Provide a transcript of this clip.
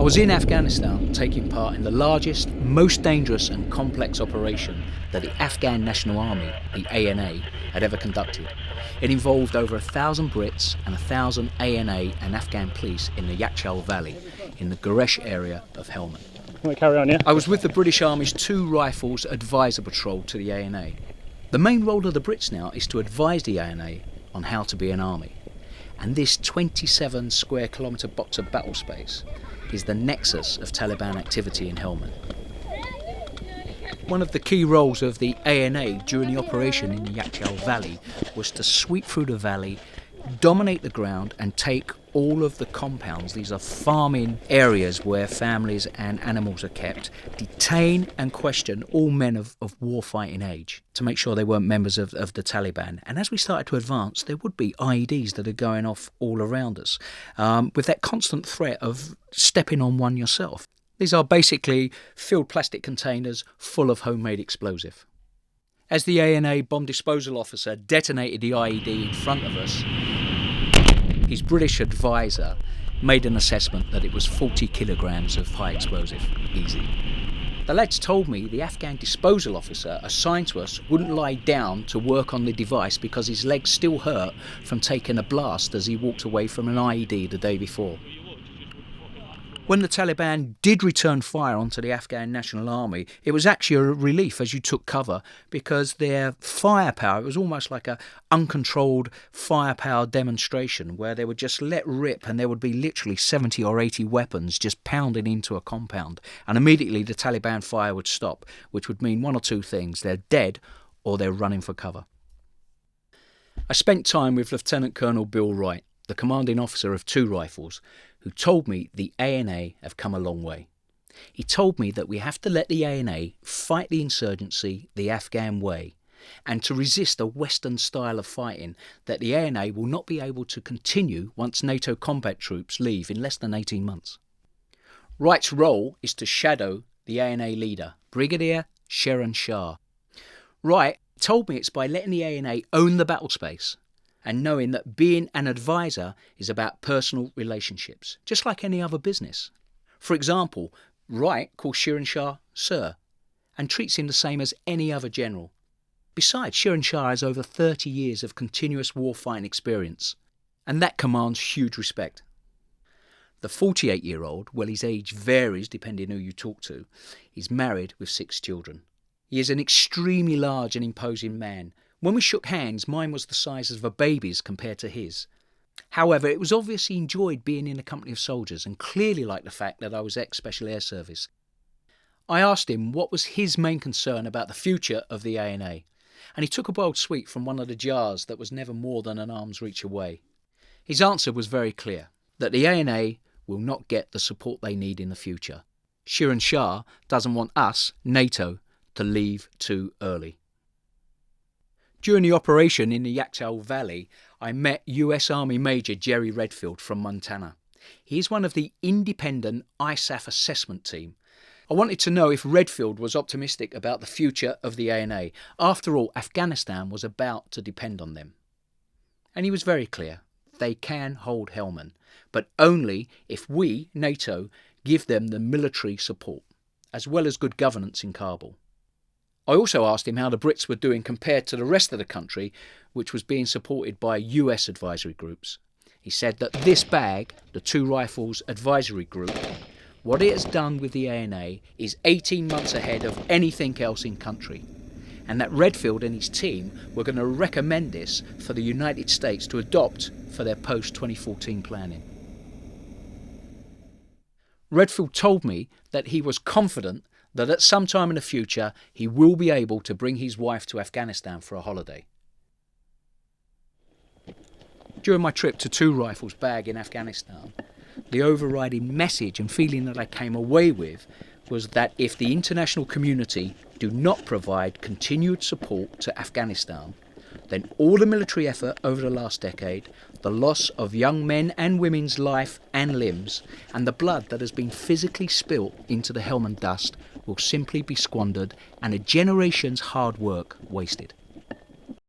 I was in Afghanistan taking part in the largest, most dangerous and complex operation that the Afghan National Army, the ANA, had ever conducted. It involved over 1,000 Brits and 1,000 ANA and Afghan police in the Yakhchal Valley, in the Guresh area of Helmand. Carry on, yeah? I was with the British Army's 2 Rifles Advisor Patrol to the ANA. The main role of the Brits now is to advise the ANA on how to be an army. And this 27 square kilometre box of battle space is the nexus of Taliban activity in Helmand. One of the key roles of the ANA during the operation in the Yakhchal Valley was to sweep through the valley, dominate the ground and take all of the compounds, these are farming areas where families and animals are kept, detain and question all men of war-fighting age to make sure they weren't members of the Taliban. And as we started to advance, there would be IEDs that are going off all around us, with that constant threat of stepping on one yourself. These are basically filled plastic containers full of homemade explosive. As the ANA bomb disposal officer detonated the IED in front of us, his British advisor made an assessment that it was 40 kilograms of high explosive, easy. The lads told me the Afghan disposal officer assigned to us wouldn't lie down to work on the device because his legs still hurt from taking a blast as he walked away from an IED the day before. When the Taliban did return fire onto the Afghan National Army, it was actually a relief as you took cover because their firepower, it was almost like an uncontrolled firepower demonstration where they would just let rip and there would be literally 70 or 80 weapons just pounding into a compound. And immediately the Taliban fire would stop, which would mean one or two things. They're dead or they're running for cover. I spent time with Lieutenant Colonel Bill Wright, the commanding officer of 2 Rifles, who told me the ANA have come a long way. He told me that we have to let the ANA fight the insurgency the Afghan way and to resist a Western style of fighting that the ANA will not be able to continue once NATO combat troops leave in less than 18 months. Wright's role is to shadow the ANA leader, Brigadier Shirin Shah. Wright told me it's by letting the ANA own the battle space and knowing that being an advisor is about personal relationships, just like any other business. For example, Wright calls Shirin Shah Sir and treats him the same as any other general. Besides, Shirin Shah has over 30 years of continuous warfighting experience, and that commands huge respect. The 48-year-old, well, his age varies depending who you talk to, is married with 6 children. He is an extremely large and imposing man. When we shook hands, mine was the size of a baby's compared to his. However, it was obvious he enjoyed being in the company of soldiers and clearly liked the fact that I was ex-Special Air Service. I asked him what was his main concern about the future of the ANA, and he took a boiled sweet from one of the jars that was never more than an arm's reach away. His answer was very clear, that the ANA will not get the support they need in the future. Shirin Shah doesn't want us, NATO, to leave too early. During the operation in the Yakhchal Valley, I met US Army Major Jerry Redfield from Montana. He is one of the independent ISAF assessment team. I wanted to know if Redfield was optimistic about the future of the ANA. After all, Afghanistan was about to depend on them. And he was very clear. They can hold Helmand, but only if we, NATO, give them the military support, as well as good governance in Kabul. I also asked him how the Brits were doing compared to the rest of the country, which was being supported by US advisory groups. He said that this bag, the 2 Rifles Advisory Group, what it has done with the ANA is 18 months ahead of anything else in country, and that Redfield and his team were going to recommend this for the United States to adopt for their post-2014 planning. Redfield told me that he was confident that at some time in the future he will be able to bring his wife to Afghanistan for a holiday. During my trip to 2 Rifles bag in Afghanistan, the overriding message and feeling that I came away with was that if the international community do not provide continued support to Afghanistan, then all the military effort over the last decade, the loss of young men and women's life and limbs, and the blood that has been physically spilt into the Helmand dust will simply be squandered and a generation's hard work wasted.